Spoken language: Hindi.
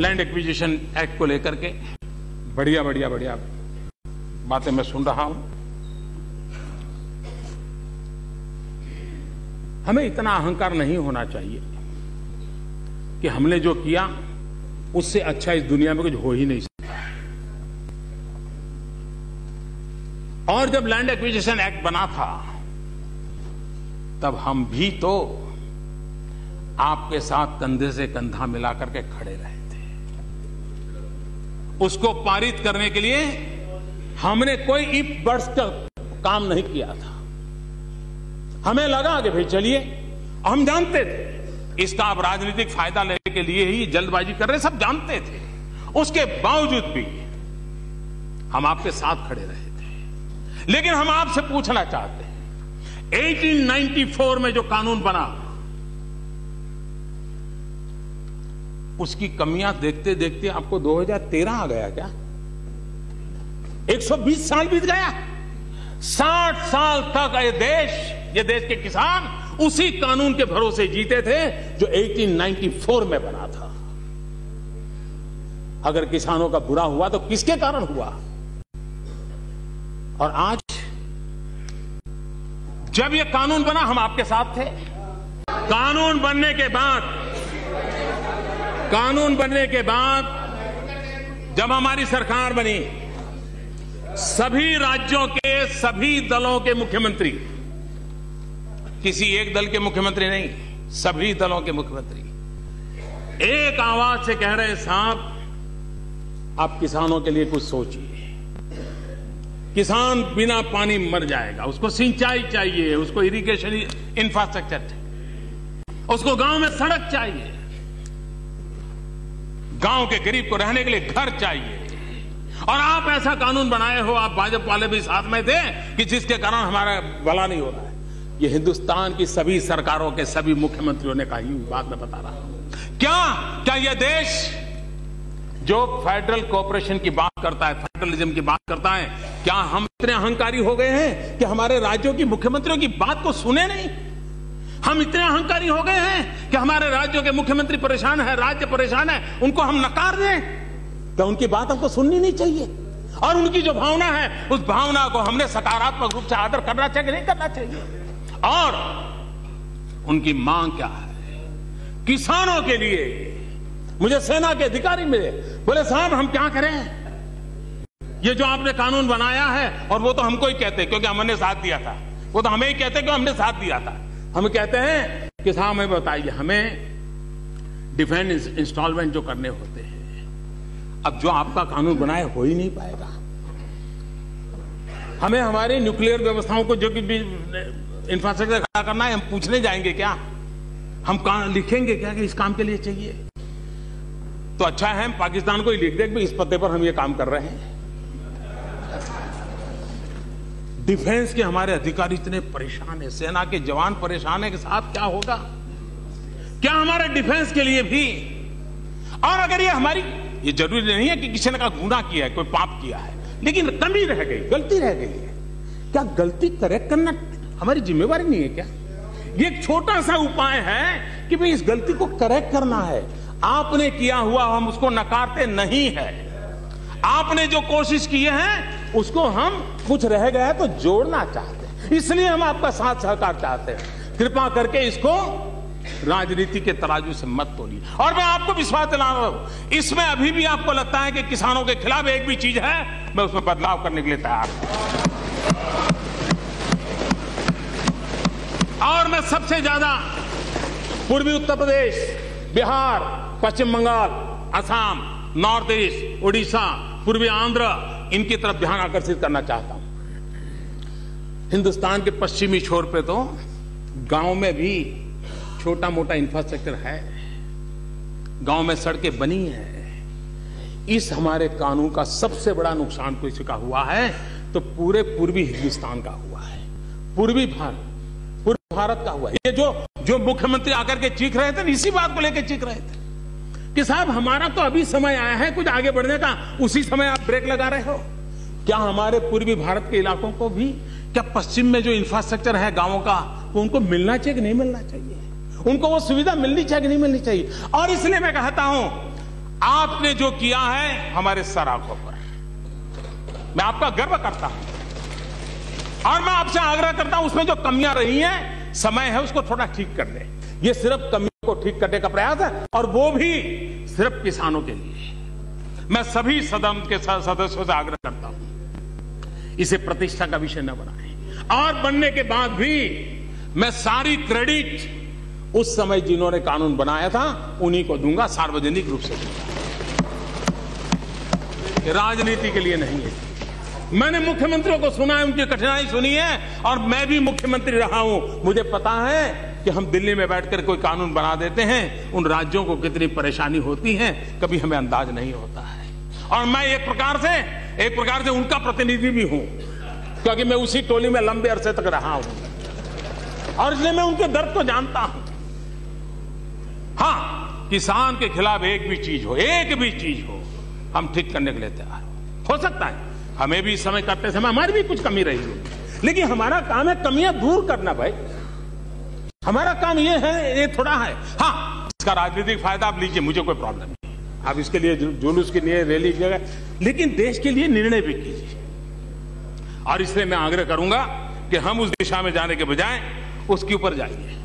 लैंड एक्विजिशन एक्ट को लेकर के बढ़िया बढ़िया बढ़िया बातें मैं सुन रहा हूं। हमें इतना अहंकार नहीं होना चाहिए कि हमने जो किया उससे अच्छा इस दुनिया में कुछ हो ही नहीं सकता। और जब लैंड एक्विजिशन एक्ट बना था तब हम भी तो आपके साथ कंधे से कंधा मिलाकर के खड़े रहे थे। उसको पारित करने के लिए हमने कोई इफ बट्स का काम नहीं किया था। हमें लगा कि भाई चलिए, हम जानते थे इसका आप राजनीतिक फायदा लेने के लिए ही जल्दबाजी कर रहे, सब जानते थे। उसके बावजूद भी हम आपके साथ खड़े रहे थे। लेकिन हम आपसे पूछना चाहते हैं, 1894 में जो कानून बना उसकी कमियां देखते देखते आपको 2013 आ गया क्या? 120 साल बीत गया। 60 साल तक ये देश के किसान उसी कानून के भरोसे जीते थे जो 1894 में बना था। अगर किसानों का बुरा हुआ तो किसके कारण हुआ? और आज जब ये कानून बना हम आपके साथ थे। कानून बनने के बाद जब हमारी सरकार बनी, सभी राज्यों के सभी दलों के मुख्यमंत्री, किसी एक दल के मुख्यमंत्री नहीं, सभी दलों के मुख्यमंत्री एक आवाज से कह रहे हैं, साहब आप किसानों के लिए कुछ सोचिए। किसान बिना पानी मर जाएगा, उसको सिंचाई चाहिए, उसको इरिगेशन इंफ्रास्ट्रक्चर चाहिए, उसको गांव में सड़क चाहिए, गांव के गरीब को रहने के लिए घर चाहिए। और आप ऐसा कानून बनाए हो, आप भाजपा वाले भी साथ में थे, कि जिसके कारण हमारा भला नहीं हो रहा है। ये हिंदुस्तान की सभी सरकारों के सभी मुख्यमंत्रियों ने कही बात मैं बता रहा हूं। क्या यह देश जो फेडरल कॉर्पोरेशन की बात करता है, फेडरलिज्म की बात करता है, क्या हम इतने अहंकारी हो गए हैं कि हमारे राज्यों की मुख्यमंत्रियों की बात को सुने नहीं? हम इतने अहंकारी हो गए हैं कि हमारे राज्यों के मुख्यमंत्री परेशान है, राज्य परेशान है, उनको हम नकार दें? तो उनकी बात हमको सुननी नहीं चाहिए। और उनकी जो भावना है, उस भावना को हमने सकारात्मक रूप से आदर करना चाहिए, नहीं करना चाहिए? और उनकी मांग क्या है? किसानों के लिए मुझे सेना के अधिकारी मिले, बोले साहब हम क्या करें, ये जो आपने कानून बनाया है, और वो तो हमको ही कहते क्योंकि हमने साथ दिया था, वो तो हमें ही कहते क्योंकि हमने साथ दिया था। हम कहते हैं कि साहब हमें बताइए, हमें डिफेंस इंस्टॉलमेंट जो करने होते हैं, अब जो आपका कानून बनाया हो ही नहीं पाएगा। हमें हमारी न्यूक्लियर व्यवस्थाओं को जो भी इंफ्रास्ट्रक्चर खड़ा करना है, हम पूछने जाएंगे क्या? हम लिखेंगे क्या कि इस काम के लिए चाहिए? तो अच्छा है हम पाकिस्तान को ही लिख दें कि इस पते पर हम ये काम कर रहे हैं। डिफेंस के हमारे अधिकारी इतने परेशान है, सेना के जवान परेशान है कि साहब क्या होगा? क्या हमारे डिफेंस के लिए भी? और अगर ये जरूरी नहीं है कि किसी ने का गुनाह किया है, कोई पाप किया है, लेकिन कमी रह गई, गलती रह गई है, क्या गलती करेक्ट करना हमारी जिम्मेवारी नहीं है क्या? ये एक छोटा सा उपाय है कि भाई इस गलती को करेक्ट करना है। आपने किया हुआ हम उसको नकारते नहीं है, आपने जो कोशिश की है उसको हम कुछ रह गया है तो जोड़ना चाहते हैं, इसलिए हम आपका साथ सहकार चाहते हैं। कृपा करके इसको राजनीति के तराजू से मत तोलिए। और मैं आपको विश्वास दिला रहा हूं, इसमें अभी भी आपको लगता है कि किसानों के खिलाफ एक भी चीज है, मैं उसमें बदलाव करने के लिए तैयार हूं। और मैं सबसे ज्यादा पूर्वी उत्तर प्रदेश, बिहार, पश्चिम बंगाल, असम, नॉर्थ ईस्ट, उड़ीसा, पूर्वी आंध्र, इनकी तरफ ध्यान आकर्षित करना चाहता हूं। हिंदुस्तान के पश्चिमी छोर पे तो गांव में भी छोटा मोटा इंफ्रास्ट्रक्चर है, गांव में सड़कें बनी है। इस हमारे कानून का सबसे बड़ा नुकसान किसी का हुआ है तो पूरे पूर्वी हिंदुस्तान का हुआ है, पूर्वी भारत का हुआ है। ये जो मुख्यमंत्री आकर के चीख रहे थे, इसी बात को लेकर चीख रहे थे कि साहब हमारा तो अभी समय आया है कुछ आगे बढ़ने का, उसी समय आप ब्रेक लगा रहे हो। क्या हमारे पूर्वी भारत के इलाकों को भी, क्या पश्चिम में जो इंफ्रास्ट्रक्चर है गांवों का, वो उनको मिलना चाहिए कि नहीं मिलना चाहिए? उनको वो सुविधा मिलनी चाहिए कि नहीं मिलनी चाहिए? और इसलिए मैं कहता हूं, आपने जो किया है हमारे सर आंखों पर, मैं आपका गर्व करता हूं और मैं आपसे आग्रह करता हूं उसमें जो कमियां रही हैं, समय है उसको थोड़ा ठीक कर ले। ये सिर्फ कमियों को ठीक करने का प्रयास है और वो भी सिर्फ किसानों के लिए। मैं सभी सदन के सदस्यों से आग्रह करता हूं इसे प्रतिष्ठा का विषय न बनाएं और बनने के बाद भी मैं सारी क्रेडिट उस समय जिन्होंने कानून बनाया था उन्हीं को दूंगा, सार्वजनिक रूप से दूंगा। राजनीति के लिए नहीं है। मैंने मुख्यमंत्रियों को सुना है, उनकी कठिनाई सुनी है और मैं भी मुख्यमंत्री रहा हूं। मुझे पता है कि हम दिल्ली में बैठकर कोई कानून बना देते हैं, उन राज्यों को कितनी परेशानी होती है कभी हमें अंदाज नहीं होता है। और मैं एक प्रकार से उनका प्रतिनिधि भी हूं, क्योंकि मैं उसी टोली में लंबे अरसे तक रहा हूं और इसलिए मैं उनके दर्द को जानता हूं। हां, किसान के खिलाफ एक भी चीज हो हम ठीक करने के लिए तैयार हो सकता है हमें भी समय करते समय हमारी भी कुछ कमी रही होगी, लेकिन हमारा काम है कमियां दूर करना। भाई हमारा काम ये है, ये थोड़ा है। हाँ, इसका राजनीतिक फायदा आप लीजिए, मुझे कोई प्रॉब्लम नहीं, आप इसके लिए जुलूस के लिए रैली कीजिएगा, लेकिन देश के लिए निर्णय भी कीजिए। और इसलिए मैं आग्रह करूंगा कि हम उस दिशा में जाने के बजाय उसके ऊपर जाइए।